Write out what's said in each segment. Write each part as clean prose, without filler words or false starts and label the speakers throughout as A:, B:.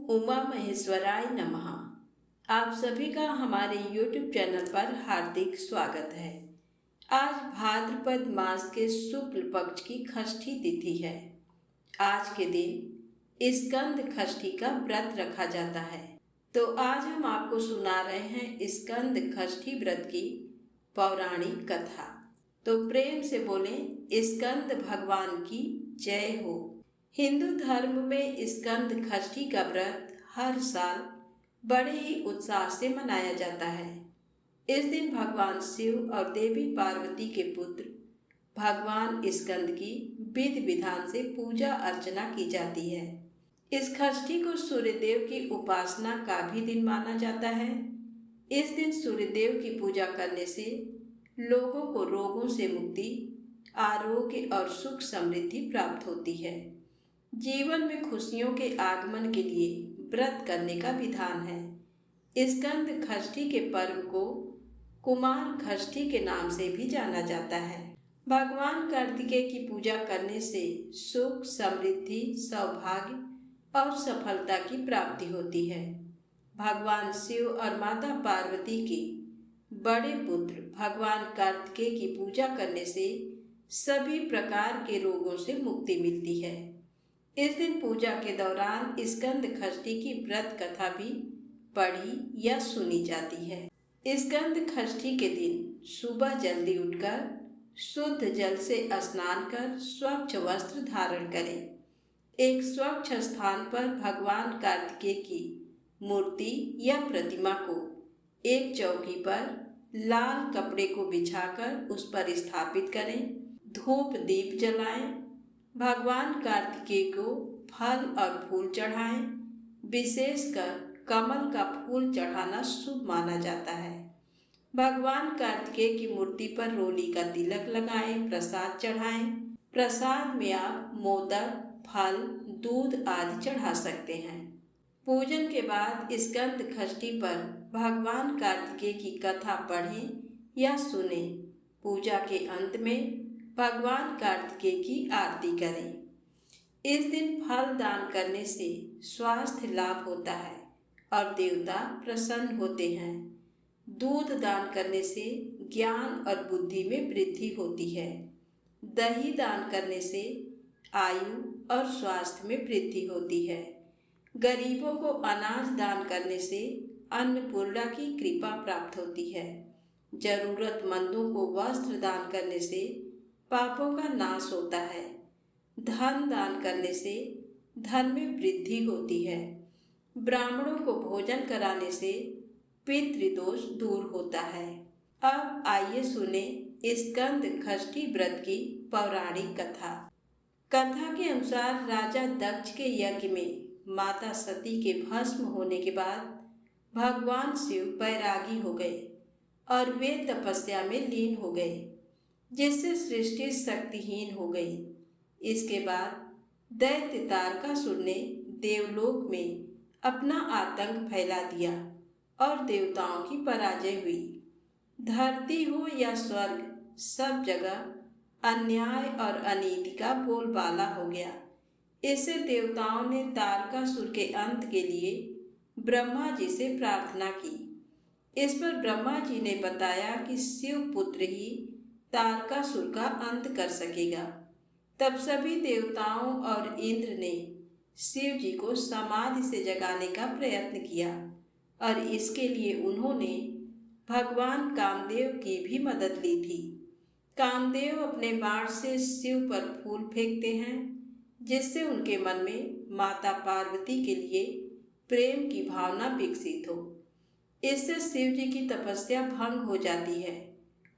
A: उमा महेश्वराय नमः। आप सभी का हमारे YouTube चैनल पर हार्दिक स्वागत है। आज भाद्रपद मास के शुक्ल पक्ष की षष्ठी तिथि है। आज के दिन स्कंद षष्ठी का व्रत रखा जाता है। तो आज हम आपको सुना रहे हैं स्कंद षष्ठी व्रत की पौराणिक कथा। तो प्रेम से बोलें स्कंद भगवान की जय हो। हिंदू धर्म में स्कंद षष्ठी का व्रत हर साल बड़े ही उत्साह से मनाया जाता है। इस दिन भगवान शिव और देवी पार्वती के पुत्र भगवान स्कंद की विधि विधान से पूजा अर्चना की जाती है। इस षष्ठी को सूर्यदेव की उपासना का भी दिन माना जाता है। इस दिन सूर्यदेव की पूजा करने से लोगों को रोगों से मुक्ति, आरोग्य और सुख समृद्धि प्राप्त होती है। जीवन में खुशियों के आगमन के लिए व्रत करने का विधान है। स्कंद षष्ठी के पर्व को कुमार षष्ठी के नाम से भी जाना जाता है। भगवान कार्तिकेय की पूजा करने से सुख, समृद्धि, सौभाग्य और सफलता की प्राप्ति होती है। भगवान शिव और माता पार्वती के बड़े पुत्र भगवान कार्तिकेय की पूजा करने से सभी प्रकार के रोगों से मुक्ति मिलती है। इस दिन पूजा के दौरान स्कंद षष्ठी की व्रत कथा भी पढ़ी या सुनी जाती है। स्कंद षष्ठी के दिन सुबह जल्दी उठकर शुद्ध जल से स्नान कर स्वच्छ वस्त्र धारण करें। एक स्वच्छ स्थान पर भगवान कार्तिकेय की मूर्ति या प्रतिमा को एक चौकी पर लाल कपड़े को बिछाकर उस पर स्थापित करें। धूप दीप जलाएं। भगवान कार्तिकेय को फल और फूल चढ़ाएं। विशेषकर कमल का फूल चढ़ाना शुभ माना जाता है। भगवान कार्तिकेय की मूर्ति पर रोली का तिलक लगाएं, प्रसाद चढ़ाएं। प्रसाद में आप मोदक, फल, दूध आदि चढ़ा सकते हैं। पूजन के बाद स्कंद षष्ठी पर भगवान कार्तिकेय की कथा पढ़ें या सुनें। पूजा के अंत में भगवान कार्तिकेय की आरती करें। इस दिन फल दान करने से स्वास्थ्य लाभ होता है और देवता प्रसन्न होते हैं। दूध दान करने से ज्ञान और बुद्धि में वृद्धि होती है। दही दान करने से आयु और स्वास्थ्य में वृद्धि होती है। गरीबों को अनाज दान करने से अन्नपूर्णा की कृपा प्राप्त होती है। जरूरतमंदों को वस्त्र दान करने से पापों का नाश होता है। धन दान करने से धन में वृद्धि होती है। ब्राह्मणों को भोजन कराने से पितृदोष दूर होता है। अब आइए सुने स्कंद षष्ठी व्रत की पौराणिक कथा। कथा के अनुसार राजा दक्ष के यज्ञ में माता सती के भस्म होने के बाद भगवान शिव बैरागी हो गए और वे तपस्या में लीन हो गए, जिससे सृष्टि शक्तिहीन हो गई। इसके बाद दैत्य तारकासुर ने देवलोक में अपना आतंक फैला दिया और देवताओं की पराजय हुई। धरती हो या स्वर्ग, सब जगह अन्याय और अनीति का बोलबाला हो गया। इससे देवताओं ने तारकासुर के अंत के लिए ब्रह्मा जी से प्रार्थना की। इस पर ब्रह्मा जी ने बताया कि शिव पुत्र ही तारकासुर का अंत कर सकेगा। तब सभी देवताओं और इंद्र ने शिव जी को समाधि से जगाने का प्रयत्न किया और इसके लिए उन्होंने भगवान कामदेव की भी मदद ली थी। कामदेव अपने बाण से शिव पर फूल फेंकते हैं, जिससे उनके मन में माता पार्वती के लिए प्रेम की भावना विकसित हो। इससे शिव जी की तपस्या भंग हो जाती है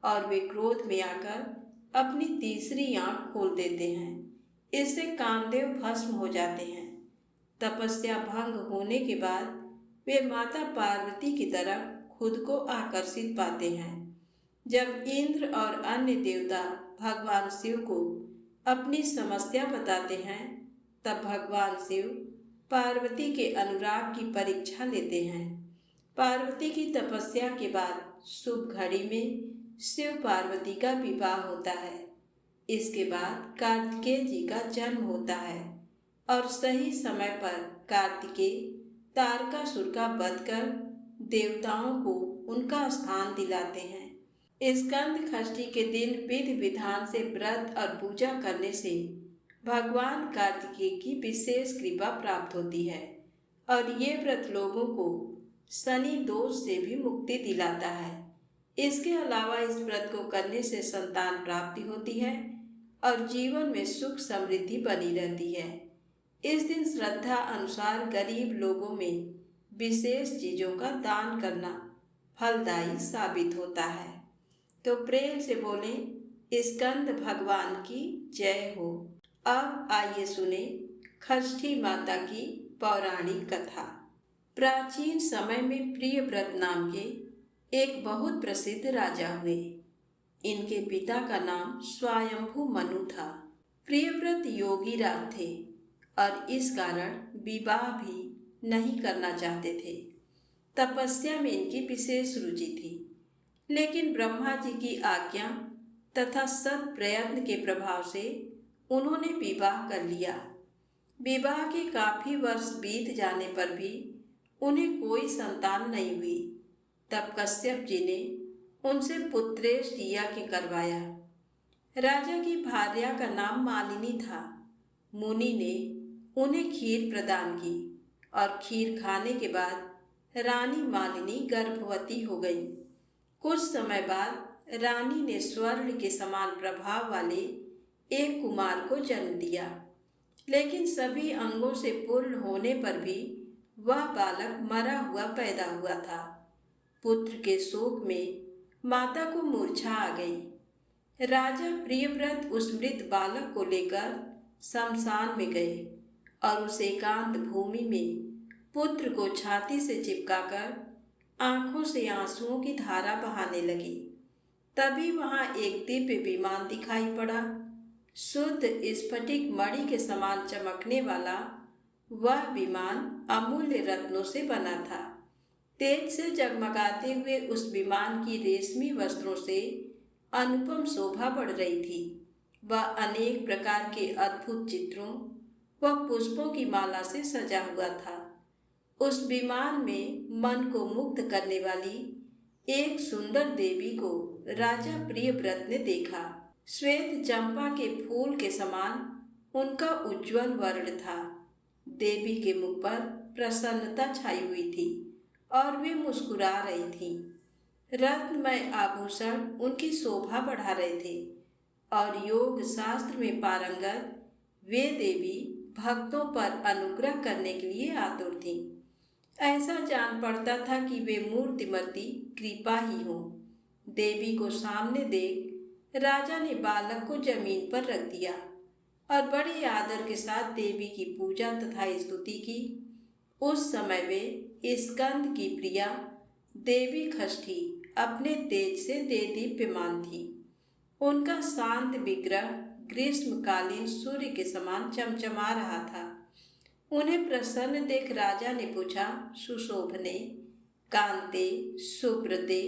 A: और वे क्रोध में आकर अपनी तीसरी आंख खोल देते हैं। इससे कामदेव भस्म हो जाते हैं। तपस्या भंग होने के बाद वे माता पार्वती की तरफ खुद को आकर्षित पाते हैं। जब इंद्र और अन्य देवता भगवान शिव को अपनी समस्या बताते हैं, तब भगवान शिव पार्वती के अनुराग की परीक्षा लेते हैं। पार्वती की तपस्या के बाद शुभ घड़ी में शिव पार्वती का विवाह होता है। इसके बाद कार्तिकेय जी का जन्म होता है और सही समय पर कार्तिकेय तारकासुर का वध कर देवताओं को उनका स्थान दिलाते हैं। स्कंद षष्ठी के दिन विधि विधान से व्रत और पूजा करने से भगवान कार्तिकेय की विशेष कृपा प्राप्त होती है और ये व्रत लोगों को शनि दोष से भी मुक्ति दिलाता है। इसके अलावा इस व्रत को करने से संतान प्राप्ति होती है और जीवन में सुख समृद्धि बनी रहती है। इस दिन श्रद्धा अनुसार गरीब लोगों में विशेष चीज़ों का दान करना फलदायी साबित होता है। तो प्रेम से बोलें स्कंद भगवान की जय हो। अब आइए सुने षष्ठी माता की पौराणिक कथा। प्राचीन समय में प्रियव्रत नाम के एक बहुत प्रसिद्ध राजा हुए। इनके पिता का नाम स्वयंभू मनु था। प्रियव्रत योगी राज थे और इस कारण विवाह भी नहीं करना चाहते थे। तपस्या में इनकी विशेष रुचि थी, लेकिन ब्रह्मा जी की आज्ञा तथा सत प्रयत्न के प्रभाव से उन्होंने विवाह कर लिया। विवाह के काफी वर्ष बीत जाने पर भी उन्हें कोई संतान नहीं हुई। तब कश्यप जी ने उनसे पुत्रेश यज्ञ करवाया। राजा की भार्या का नाम मालिनी था। मुनि ने उन्हें खीर प्रदान की और खीर खाने के बाद रानी मालिनी गर्भवती हो गई। कुछ समय बाद रानी ने स्वर्ण के समान प्रभाव वाले एक कुमार को जन्म दिया, लेकिन सभी अंगों से पूर्ण होने पर भी वह बालक मरा हुआ पैदा हुआ था। पुत्र के शोक में माता को मूर्छा आ गई। राजा प्रियव्रत उस मृत बालक को लेकर शमशान में गए और उस एकांत भूमि में पुत्र को छाती से चिपकाकर आंखों से आंसुओं की धारा बहाने लगी। तभी वहां एक दिव्य विमान दिखाई पड़ा। शुद्ध स्फटिक मणि के समान चमकने वाला वह विमान अमूल्य रत्नों से बना था। तेज से जगमगाते हुए उस विमान की रेशमी वस्त्रों से अनुपम शोभा बढ़ रही थी। वह अनेक प्रकार के अद्भुत चित्रों व पुष्पों की माला से सजा हुआ था। उस विमान में मन को मुग्ध करने वाली एक सुंदर देवी को राजा प्रियव्रत ने देखा। श्वेत चंपा के फूल के समान उनका उज्जवल वर्ण था। देवी के मुख पर प्रसन्नता छाई हुई थी और वे मुस्कुरा रही थीं। रत्नमय आभूषण उनकी शोभा बढ़ा रहे थे और योग शास्त्र में पारंगत वे देवी भक्तों पर अनुग्रह करने के लिए आतुर थीं। ऐसा जान पड़ता था कि वे मूर्तिमती कृपा ही हो। देवी को सामने देख राजा ने बालक को जमीन पर रख दिया और बड़े आदर के साथ देवी की पूजा तथा स्तुति की। उस समय वे स्कंद की प्रिया देवी षष्ठी अपने तेज से देदीप्यमान थी। उनका शांत विग्रह ग्रीष्मकालीन सूर्य के समान चमचमा रहा था। उन्हें प्रसन्न देख राजा ने पूछा, सुशोभने, कांते, सुब्रते,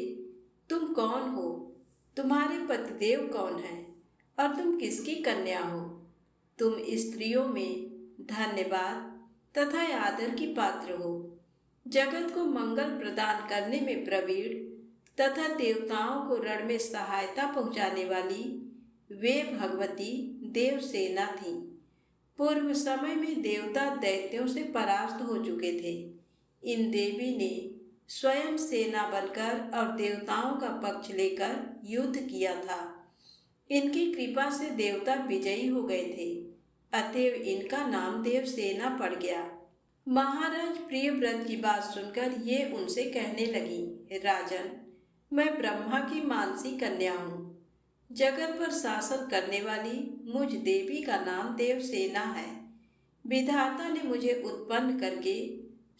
A: तुम कौन हो? तुम्हारे पतिदेव कौन है और तुम किसकी कन्या हो? तुम स्त्रियों में धन्यवाद तथा आदर की पात्र हो। जगत को मंगल प्रदान करने में प्रवीण तथा देवताओं को रण में सहायता पहुंचाने वाली वे भगवती देवसेना थीं। पूर्व समय में देवता दैत्यों से परास्त हो चुके थे। इन देवी ने स्वयं सेना बनकर और देवताओं का पक्ष लेकर युद्ध किया था। इनकी कृपा से देवता विजयी हो गए थे, अतएव इनका नाम देवसेना पड़ गया। महाराज प्रियव्रत की बात सुनकर ये उनसे कहने लगी, राजन, मैं ब्रह्मा की मानसी कन्या हूँ। जगत पर शासन करने वाली मुझ देवी का नाम देवसेना है। विधाता ने मुझे उत्पन्न करके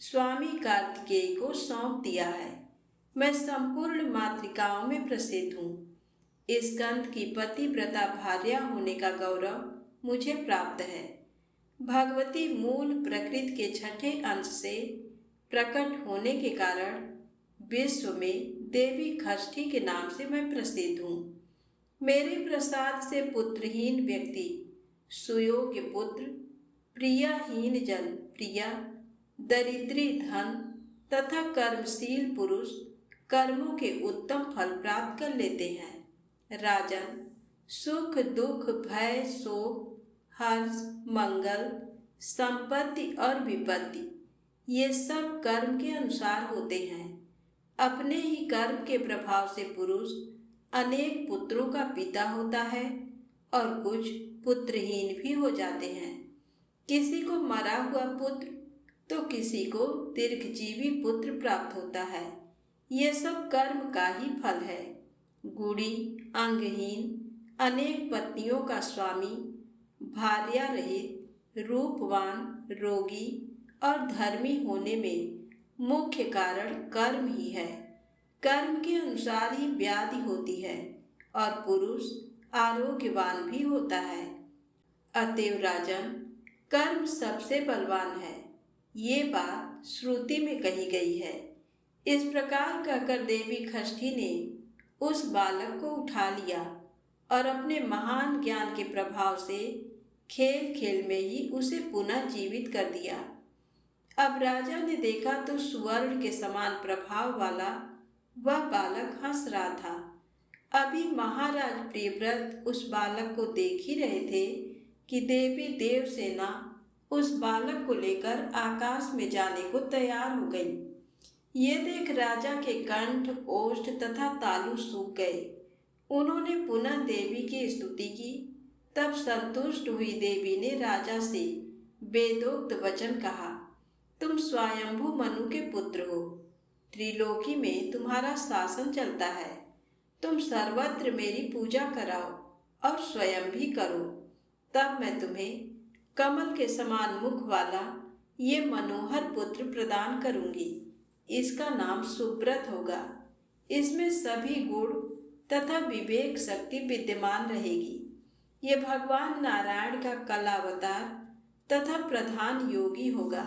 A: स्वामी कार्तिकेय को सौंप दिया है। मैं संपूर्ण मातृकाओं में प्रसिद्ध हूँ। स्कंद की पतिव्रता भार्या होने का गौरव मुझे प्राप्त है। भगवती मूल प्रकृति के छठे अंश से प्रकट होने के कारण विश्व में देवी षष्ठी के नाम से मैं प्रसिद्ध हूँ। मेरे प्रसाद से पुत्रहीन व्यक्ति सुयोग्य पुत्र, प्रियाहीन जन प्रिया दरिद्री धन तथा कर्मशील पुरुष कर्मों के उत्तम फल प्राप्त कर लेते हैं। राजन, सुख दुख भय शोक हर्ष मंगल संपत्ति और विपत्ति ये सब कर्म के अनुसार होते हैं। अपने ही कर्म के प्रभाव से पुरुष अनेक पुत्रों का पिता होता है और कुछ पुत्रहीन भी हो जाते हैं। किसी को मरा हुआ पुत्र तो किसी को दीर्घजीवी पुत्र प्राप्त होता है। ये सब कर्म का ही फल है। गुड़ी अंगहीन अनेक पत्नियों का स्वामी भार्या रहित रूपवान रोगी और धर्मी होने में मुख्य कारण कर्म ही है। कर्म के अनुसार ही व्याधि होती है और पुरुष आरोग्यवान भी होता है। अतएव राजन, कर्म सबसे बलवान है। ये बात श्रुति में कही गई है। इस प्रकार कहकर देवी षष्ठी ने उस बालक को उठा लिया और अपने महान ज्ञान के प्रभाव से खेल खेल में ही उसे पुनः जीवित कर दिया। अब राजा ने देखा तो सुवर्ण के समान प्रभाव वाला वह बालक हंस रहा था। अभी महाराज प्रियव्रत उस बालक को देख ही रहे थे कि देवी देवसेना उस बालक को लेकर आकाश में जाने को तैयार हो गई। ये देख राजा के कंठ ओष्ठ तथा तालु सूख गए। उन्होंने पुनः देवी की स्तुति की। तब संतुष्ट हुई देवी ने राजा से वेदोक्त वचन कहा, तुम स्वयंभू मनु के पुत्र हो। त्रिलोकी में तुम्हारा शासन चलता है। तुम सर्वत्र मेरी पूजा कराओ और स्वयं भी करो, तब मैं तुम्हें कमल के समान मुख वाला ये मनोहर पुत्र प्रदान करूंगी। इसका नाम सुब्रत होगा। इसमें सभी गुण तथा विवेक शक्ति विद्यमान रहेगी। ये भगवान नारायण का कलावतार तथा प्रधान योगी होगा।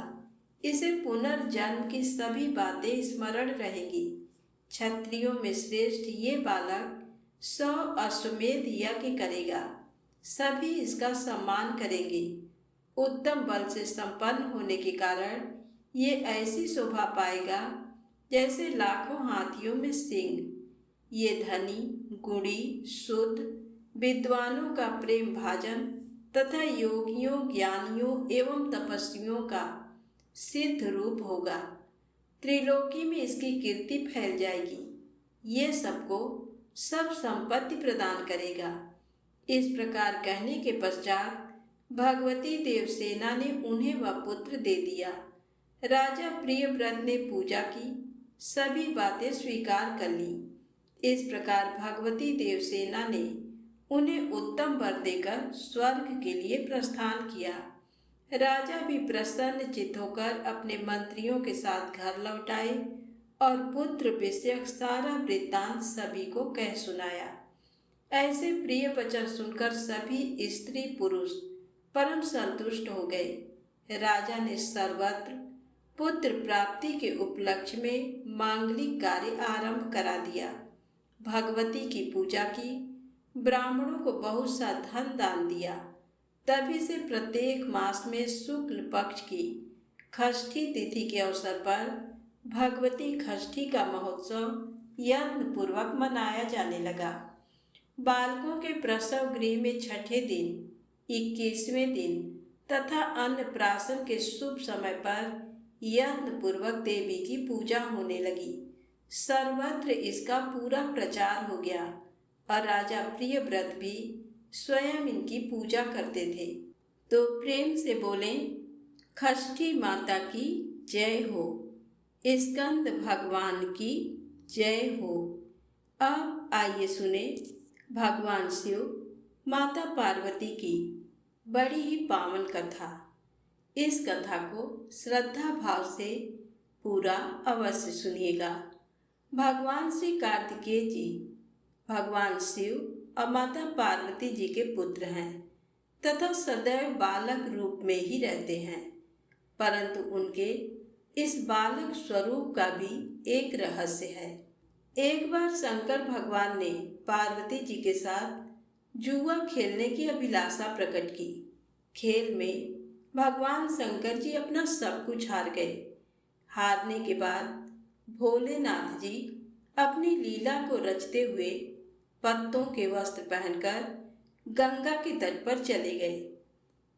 A: इसे पुनर्जन्म की सभी बातें स्मरण रहेंगी। क्षत्रियों में श्रेष्ठ ये बालक 100 अश्वमेध यज्ञ करेगा। सभी इसका सम्मान करेंगे। उत्तम बल से संपन्न होने के कारण ये ऐसी शोभा पाएगा जैसे लाखों हाथियों में सिंह। ये धनी गुणी शुद्ध विद्वानों का प्रेम भाजन तथा योगियों ज्ञानियों एवं तपस्वियों का सिद्ध रूप होगा। त्रिलोकी में इसकी कीर्ति फैल जाएगी। ये सबको सब संपत्ति प्रदान करेगा। इस प्रकार कहने के पश्चात भगवती देवसेना ने उन्हें वह पुत्र दे दिया। राजा प्रियव्रत ने पूजा की, सभी बातें स्वीकार कर ली। इस प्रकार भगवती देवसेना ने उन्हें उत्तम वर देकर स्वर्ग के लिए प्रस्थान किया। राजा भी प्रसन्न चित्त होकर अपने मंत्रियों के साथ घर लौट आए और पुत्र विषयक सारा वृत्तांत सभी को कह सुनाया। ऐसे प्रिय वचन सुनकर सभी स्त्री पुरुष परम संतुष्ट हो गए। राजा ने सर्वत्र पुत्र प्राप्ति के उपलक्ष्य में मांगलिक कार्य आरंभ करा दिया। भगवती की पूजा की, ब्राह्मणों को बहुत सा धन दान दिया। तभी से प्रत्येक मास में शुक्ल पक्ष की षष्ठी तिथि के अवसर पर भगवती षष्ठी का महोत्सव यत्न पूर्वक मनाया जाने लगा। बालकों के प्रसव गृह में छठे दिन, 21वें दिन तथा अन्नप्राशन के शुभ समय पर यत्न पूर्वक देवी की पूजा होने लगी। सर्वत्र इसका पूरा प्रचार हो गया और राजा प्रियव्रत भी स्वयं इनकी पूजा करते थे। तो प्रेम से बोले, षष्ठी माता की जय हो, स्कंद भगवान की जय हो। अब आइए सुने भगवान शिव माता पार्वती की बड़ी ही पावन कथा। इस कथा को श्रद्धा भाव से पूरा अवश्य सुनिएगा। भगवान श्री कार्तिकेय जी भगवान शिव और माता पार्वती जी के पुत्र हैं तथा सदैव बालक रूप में ही रहते हैं। परंतु उनके इस बालक स्वरूप का भी एक रहस्य है। एक बार शंकर भगवान ने पार्वती जी के साथ जुआ खेलने की अभिलाषा प्रकट की। खेल में भगवान शंकर जी अपना सब कुछ हार गए। हारने के बाद भोलेनाथ जी अपनी लीला को रचते हुए पत्तों के वस्त्र पहनकर गंगा के तट पर चले गए।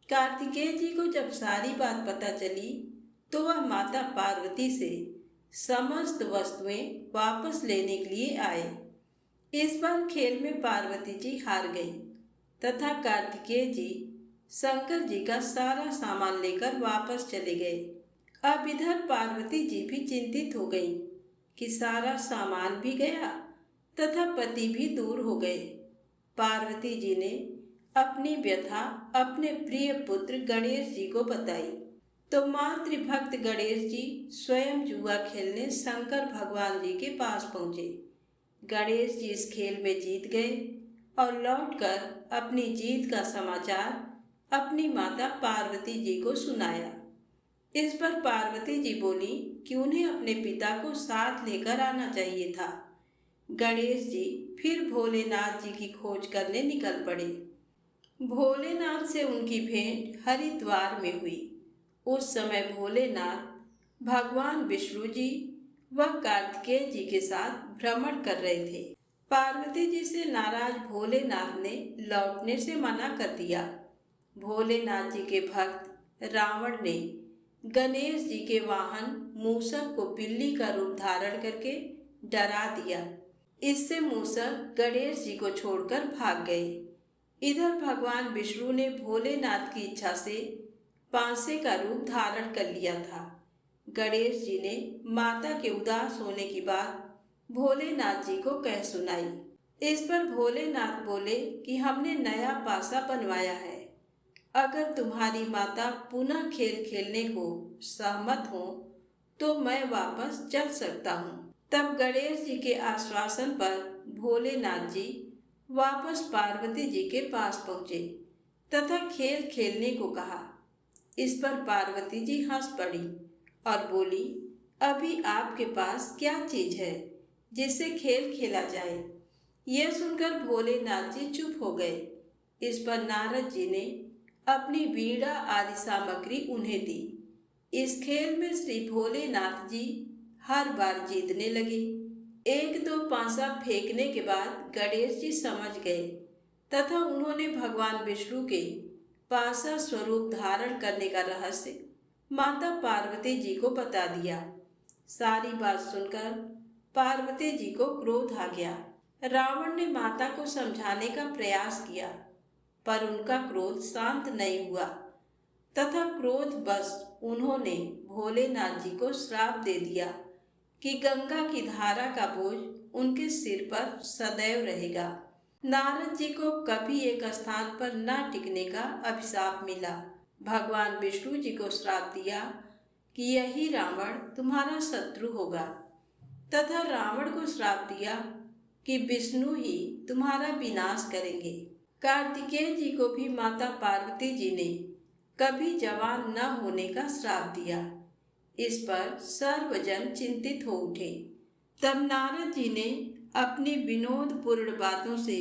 A: कार्तिकेय जी को जब सारी बात पता चली तो वह माता पार्वती से समस्त वस्तुएं वापस लेने के लिए आए। इस बार खेल में पार्वती जी हार गई तथा कार्तिकेय जी शंकर जी का सारा सामान लेकर वापस चले गए। अब इधर पार्वती जी भी चिंतित हो गई कि सारा सामान भी गया तथा पति भी दूर हो गए। पार्वती जी ने अपनी व्यथा अपने प्रिय पुत्र गणेश जी को बताई तो मातृभक्त गणेश जी स्वयं जुआ खेलने शंकर भगवान जी के पास पहुंचे। गणेश जी इस खेल में जीत गए और लौटकर अपनी जीत का समाचार अपनी माता पार्वती जी को सुनाया। इस पर पार्वती जी बोली कि उन्हें अपने पिता को साथ लेकर आना चाहिए था। गणेश जी फिर भोलेनाथ जी की खोज करने निकल पड़े। भोलेनाथ से उनकी भेंट हरिद्वार में हुई। उस समय भोलेनाथ भगवान विष्णु जी व कार्तिकेय जी के साथ भ्रमण कर रहे थे। पार्वती जी से नाराज भोलेनाथ ने लौटने से मना कर दिया। भोलेनाथ जी के भक्त रावण ने गणेश जी के वाहन मूषक को बिल्ली का रूप धारण करके डरा दिया। इससे मूषक गणेश जी को छोड़कर भाग गए। इधर भगवान विष्णु ने भोलेनाथ की इच्छा से पांसे का रूप धारण कर लिया था। गणेश जी ने माता के उदास होने की बात भोलेनाथ जी को कह सुनाई। इस पर भोलेनाथ बोले कि हमने नया पासा बनवाया है, अगर तुम्हारी माता पुनः खेल खेलने को सहमत हो तो मैं वापस चल सकता हूँ। तब गणेश जी के आश्वासन पर भोलेनाथ जी वापस पार्वती जी के पास पहुँचे तथा खेल खेलने को कहा। इस पर पार्वती जी हंस पड़ी और बोली, अभी आपके पास क्या चीज है जिससे खेल खेला जाए। यह सुनकर भोलेनाथ जी चुप हो गए। इस पर नारद जी ने अपनी वीणा आदि सामग्री उन्हें दी। इस खेल में श्री भोलेनाथ जी हर बार जीतने लगे। एक दो पांसा फेंकने के बाद गणेश जी समझ गए तथा उन्होंने भगवान विष्णु के पासा स्वरूप धारण करने का रहस्य माता पार्वती जी को बता दिया। सारी बात सुनकर पार्वती जी को क्रोध आ गया। रावण ने माता को समझाने का प्रयास किया पर उनका क्रोध शांत नहीं हुआ तथा क्रोध बस उन्होंने भोलेनाथ जी को श्राप दे दिया कि गंगा की धारा का बोझ उनके सिर पर सदैव रहेगा। नारद जी को कभी एक स्थान पर न टिकने का अभिशाप मिला। भगवान विष्णु जी को श्राप दिया कि यही रावण तुम्हारा शत्रु होगा तथा रावण को श्राप दिया कि विष्णु ही तुम्हारा विनाश करेंगे। कार्तिकेय जी को भी माता पार्वती जी ने कभी जवान न होने का श्राप दिया। इस पर सर्वजन चिंतित हो उठे। तब नारद जी ने अपनी विनोदपूर्ण बातों से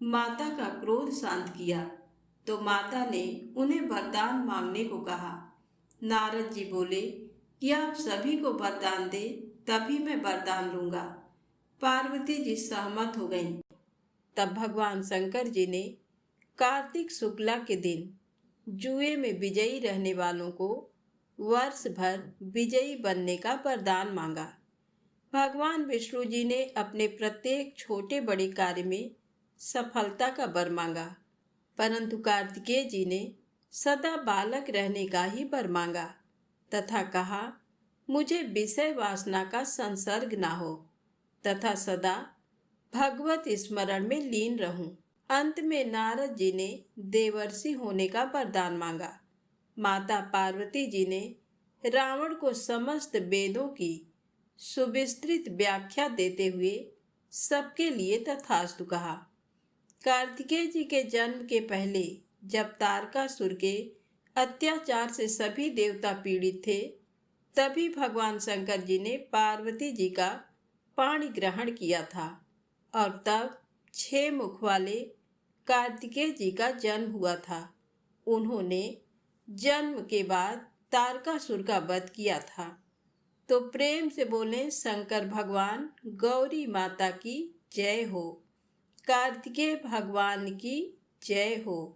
A: माता का क्रोध शांत किया तो माता ने उन्हें वरदान मांगने को कहा। नारद जी बोले कि आप सभी को वरदान दे तभी मैं वरदान लूंगा। पार्वती जी सहमत हो गईं। तब भगवान शंकर जी ने कार्तिक शुक्ला के दिन जुए में विजयी रहने वालों को वर्ष भर विजयी बनने का वरदान मांगा। भगवान विष्णु जी ने अपने प्रत्येक छोटे बड़े कार्य में सफलता का वर मांगा, परंतु कार्तिकेय जी ने सदा बालक रहने का ही वर मांगा तथा कहा, मुझे विषय वासना का संसर्ग ना हो तथा सदा भगवत स्मरण में लीन रहूं। अंत में नारद जी ने देवर्षि होने का वरदान मांगा। माता पार्वती जी ने रावण को समस्त वेदों की सुविस्तृत व्याख्या देते हुए सबके लिए तथास्तु कहा। कार्तिकेय जी के जन्म के पहले जब तारकासुर के अत्याचार से सभी देवता पीड़ित थे, तभी भगवान शंकर जी ने पार्वती जी का पाणी ग्रहण किया था और तब 6 मुख वाले कार्तिकेय जी का जन्म हुआ था। उन्होंने जन्म के बाद तारकासुर का वध किया था। तो प्रेम से बोलें शंकर भगवान गौरी माता की जय हो, कार्तिकेय भगवान की जय हो।